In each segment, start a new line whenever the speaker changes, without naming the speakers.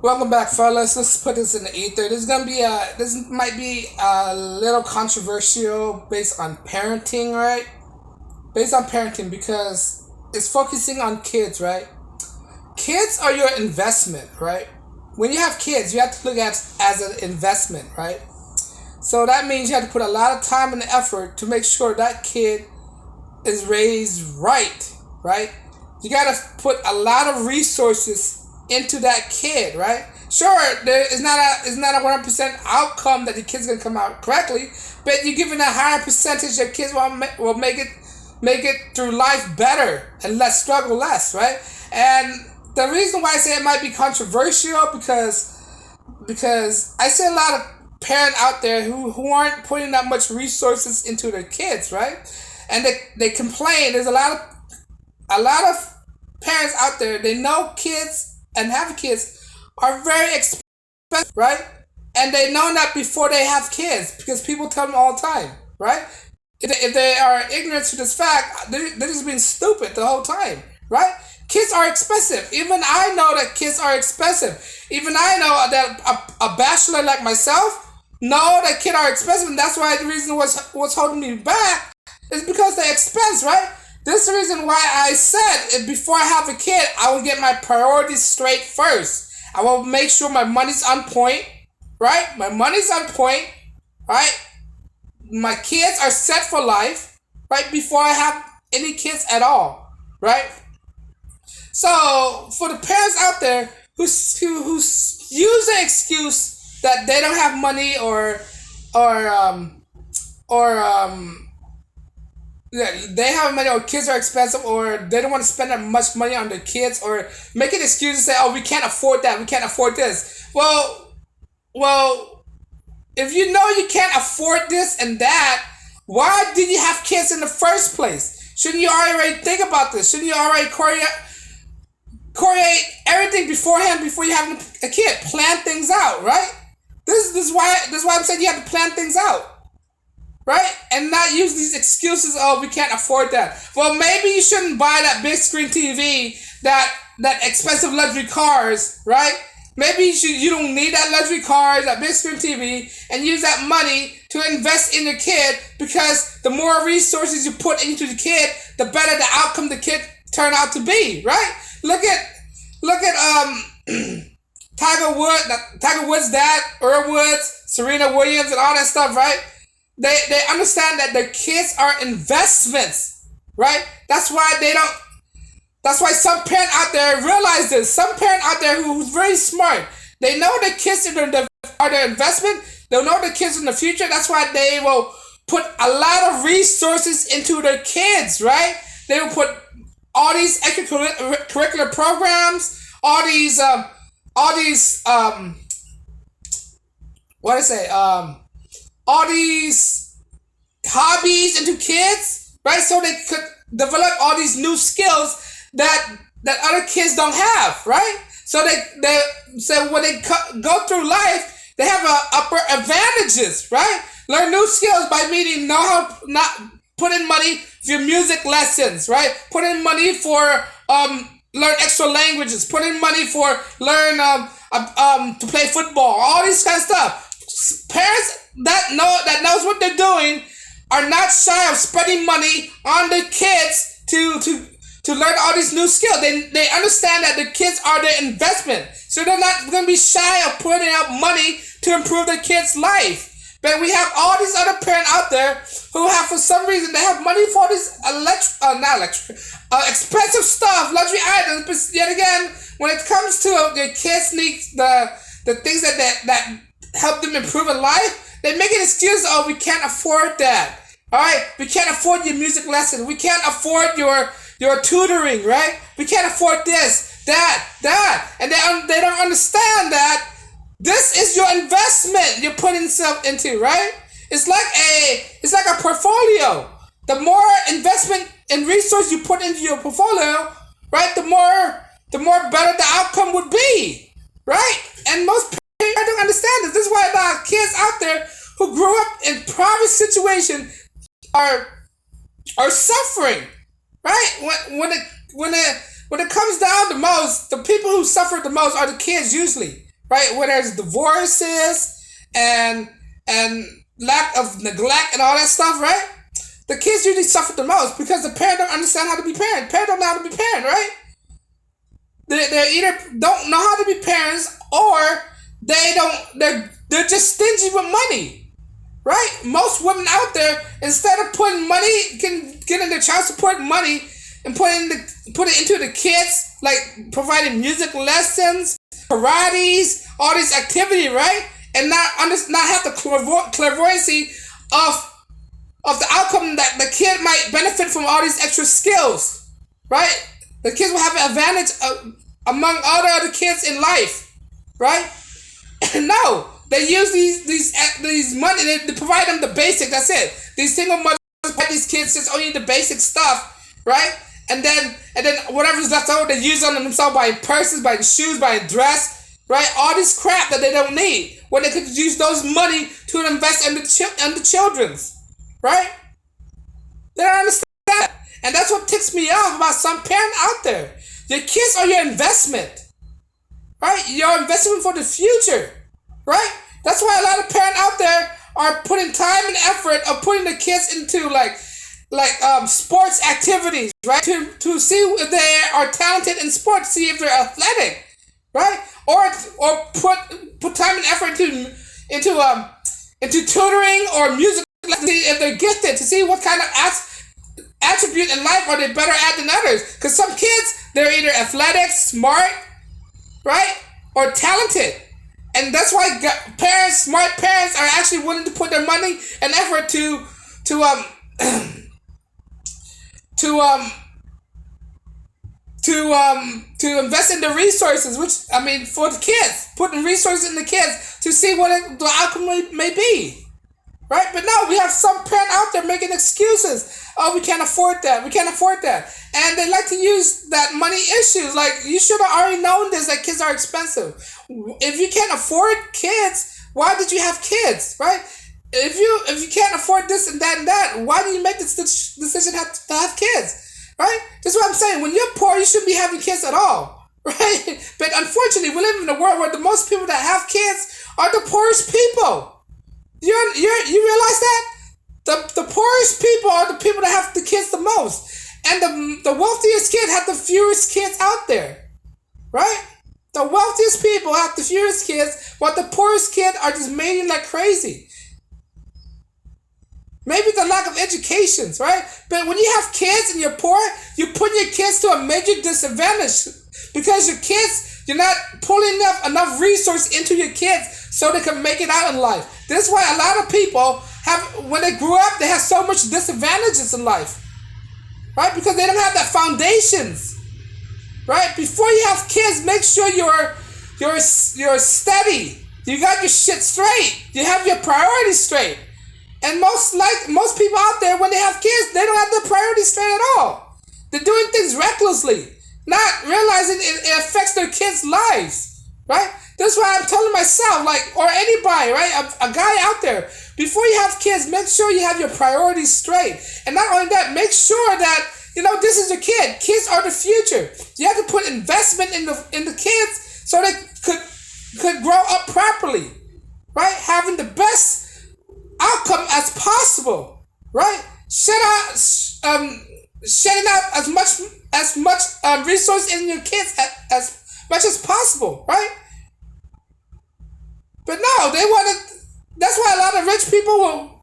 Welcome back, fellas. Let's put this in the ether. This might be a little controversial based on parenting, right? Based on parenting because it's focusing on kids, right? Kids are your investment, right? When you have kids, you have to look at as an investment, right? So that means you have to put a lot of time and effort to make sure that kid is raised right, right? You gotta put a lot of resources into that kid, right? Sure, there is not a 100% outcome that the kid's gonna come out correctly, but you're giving a higher percentage that kids will make it through life better and less struggle less, right? And the reason why I say it might be controversial because I see a lot of parents out there who aren't putting that much resources into their kids, right? And they complain. There's a lot of parents out there. They know kids and have kids are very expensive, right? And they know that before they have kids because people tell them all the time, right? If they are ignorant to this fact, they're just being stupid the whole time, right? Kids are expensive. Even I know that kids are expensive. Even I know that a bachelor like myself know that kids are expensive, and that's why the reason what's holding me back is because the expense, right? This is the reason why I said before I have a kid, I will get my priorities straight first. I will make sure my money's on point, right? My money's on point, right? My kids are set for life, right? Before I have any kids at all, right? So for the parents out there who use the excuse that they don't have money or or yeah, they have money or kids are expensive or they don't want to spend that much money on their kids or make an excuse and say, oh, we can't afford that, we can't afford this. Well, if you know you can't afford this and that, why did you have kids in the first place? Shouldn't you already think about this? Shouldn't you already coordinate everything beforehand before you have a kid? Plan things out, right? This is why I'm saying you have to plan things out, right? And not use these excuses. Oh, we can't afford that. Well, maybe you shouldn't buy that big screen TV, that expensive luxury cars, right? Maybe you don't need that luxury car, that big screen TV, and use that money to invest in your kid because the more resources you put into the kid, the better the outcome the kid turn out to be, right? Look at Tiger Woods' dad, Earl Woods, Serena Williams, and all that stuff, right? They understand that their kids are investments, right? That's why some parent out there realize this. Some parent out there who's very smart, they know the kids are their investment. They know the kids in the future. That's why they will put a lot of resources into their kids, right? They will put all these extracurricular programs, all these what I say, all these hobbies into kids, right? So they could develop all these new skills that other kids don't have, right? So when they go through life, they have upper advantages, right? Learn new skills by meeting, know how not put in money for your music lessons, right? Put in money for learn extra languages. Put in money for learn to play football. All these kind of stuff. Parents that knows what they're doing are not shy of spending money on their kids to learn all these new skills. They understand that the kids are their investment. So they're not going to be shy of putting out money to improve their kids' life. But we have all these other parents out there who have, for some reason, they have money for this expensive stuff, luxury items. But yet again, when it comes to their kids' needs, the things that help them improve in life, they make an excuse. Oh, we can't afford that. All right, we can't afford your music lesson. We can't afford your tutoring, right? We can't afford this, that, and they don't understand that this is your investment you're putting stuff into, right? It's like a portfolio. The more investment and resource you put into your portfolio, right, the more better the outcome would be, right? And most parents don't understand this. This is why the kids out there who grew up in poverty situation are suffering, right? When it comes down the most, the people who suffer the most are the kids usually, right? Where there's divorces and and lack of neglect and all that stuff, right? The kids usually suffer the most because the parent don't understand how to be parent. Parent don't know how to be parent, right? They either don't know how to be parents or they don't. They're just stingy with money, right? Most women out there, instead of putting money, getting their child support money and put it into the kids, like providing music lessons, karates, all these activity, right? And not have the clairvoyancy of the outcome that the kid might benefit from all these extra skills, right? The kids will have an advantage among all the other kids in life, right? No, they use these money. They provide them the basic. That's it. These single mothers provide these kids just only the basic stuff, right? And then whatever's left over, they use on themselves, buying purses, buying shoes, buying dress, right? All this crap that they don't need, when they could use those money to invest in the children's, right? They don't understand that, and that's what ticks me off about some parent out there. Your kids are your investment, right? Your investment for the future, right? That's why a lot of parents out there are putting time and effort of putting the kids into like sports activities, right? To see if they are talented in sports, see if they're athletic, right? Or put time and effort into tutoring or music, to see if they're gifted, to see what kind of attribute in life are they better at than others. Because some kids, they're either athletic, smart, right, or talented. And that's why smart parents are actually willing to put their money and effort to invest in the resources, for the kids, putting resources in the kids to see what the outcome may be, right? But no, we have some parent out there making excuses. Oh, we can't afford that. We can't afford that, and they like to use that money issues. Like, you should have already known this, that kids are expensive. If you can't afford kids, why did you have kids, right? If you can't afford this and that, why do you make this decision to have kids? Right? That's what I'm saying. When you're poor, you shouldn't be having kids at all. Right? But unfortunately, we live in a world where the most people that have kids are the poorest people. You realize that? The poorest people are the people that have the kids the most. And the wealthiest kids have the fewest kids out there. Right? The wealthiest people have the fewest kids, while the poorest kids are just mating like crazy. Maybe the lack of educations, right? But when you have kids and you're poor, you put your kids to a major disadvantage because you're not pulling enough resource into your kids so they can make it out in life. This is why a lot of people when they grew up, they have so much disadvantages in life, right? Because they don't have that foundations, right? Before you have kids, make sure you're steady. You got your shit straight. You have your priorities straight. And most people out there, when they have kids, they don't have their priorities straight at all. They're doing things recklessly, not realizing it affects their kids' lives, right? That's why I'm telling myself, or anybody, right? A guy out there, before you have kids, make sure you have your priorities straight. And not only that, make sure that, this is your kid. Kids are the future. You have to put investment in the kids so they could grow up properly, right? Having the best outcome as possible, right? Shedding out as much resource in your kids as much as possible, right? But no, they want to. That's why a lot of rich people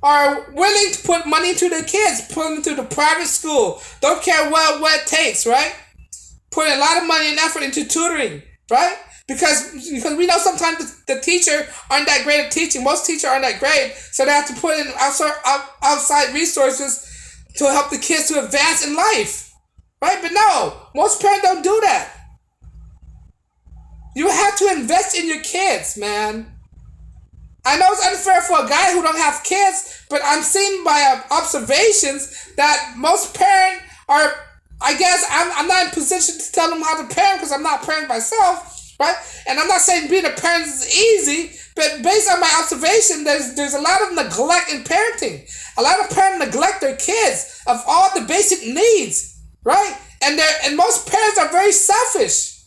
are willing to put money into their kids, put them into the private school. Don't care what it takes, right? Put a lot of money and effort into tutoring, right? Because we know sometimes the teacher aren't that great at teaching. Most teachers aren't that great, so they have to put in outside resources to help the kids to advance in life, right? But no, most parents don't do that. You have to invest in your kids, man. I know it's unfair for a guy who don't have kids, but I'm seeing by observations that most parents are. I guess I'm not in position to tell them how to parent because I'm not a parent myself. Right? And I'm not saying being a parent is easy, but based on my observation, there's a lot of neglect in parenting. A lot of parents neglect their kids of all the basic needs, right? And most parents are very selfish,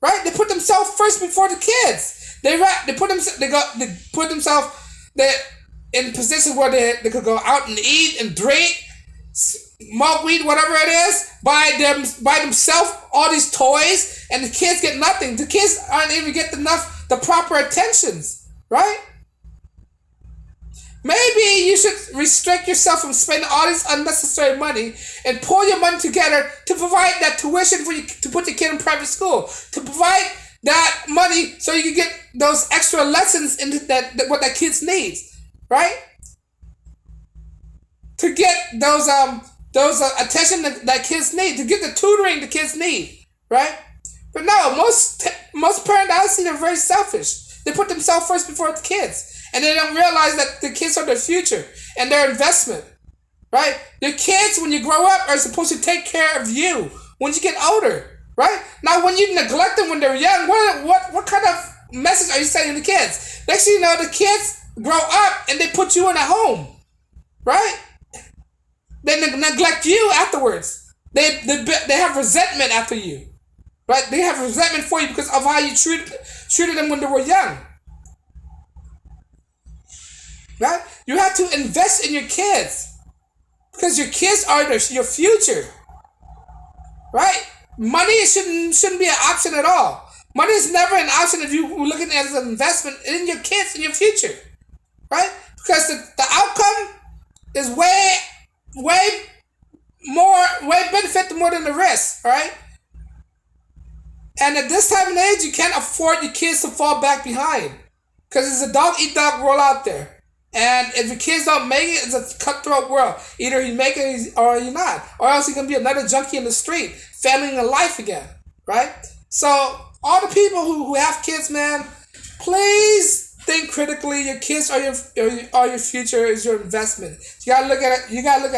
right? They put themselves first before the kids. They put themselves they in positions where they could go out and eat and drink, smoke weed, whatever it is, buy themselves all these toys, and the kids get nothing. The kids aren't even getting the proper attentions, right? Maybe you should restrict yourself from spending all this unnecessary money and pull your money together to provide that tuition for you to put your kid in private school, to provide that money so you can get those extra lessons into what that kids needs, right? To get those attention that kids need, to get the tutoring the kids need, right? But no, most parents I see, they're very selfish. They put themselves first before the kids. And they don't realize that the kids are their future and their investment, right? Your kids, when you grow up, are supposed to take care of you when you get older, right? Now, when you neglect them when they're young, what kind of message are you sending to kids? Next thing you know, the kids grow up and they put you in a home, right? They neglect you afterwards. They have resentment after you, right? They have resentment for you because of how you treated them when they were young. Right? You have to invest in your kids because your kids are your future, right? Money shouldn't be an option at all. Money is never an option if you're looking at it as an investment in your kids and your future, right? Because the outcome is way benefit more than the risk, right? And at this time and age, you can't afford your kids to fall back behind because it's a dog eat dog world out there. And if your kids don't make it, it's a cutthroat world. Either you make it or you're not. Or else you're going to be another junkie in the street, failing in life again. Right? So, all the people who have kids, man, please think critically. Your kids are your future, is your investment. You gotta look at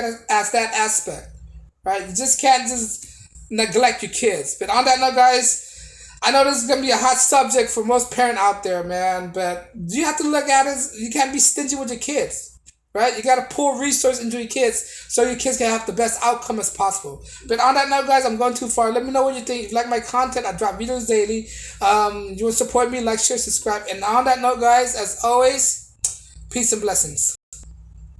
it as that aspect. Right? You just can't just neglect your kids. But on that note, guys, I know this is going to be a hot subject for most parents out there, man, but you have to look at it. You can't be stingy with your kids, right? You got to pour resources into your kids so your kids can have the best outcome as possible. But on that note, guys, I'm going too far. Let me know what you think. If you like my content, I drop videos daily. You will support me, like, share, subscribe. And on that note, guys, as always, peace and blessings.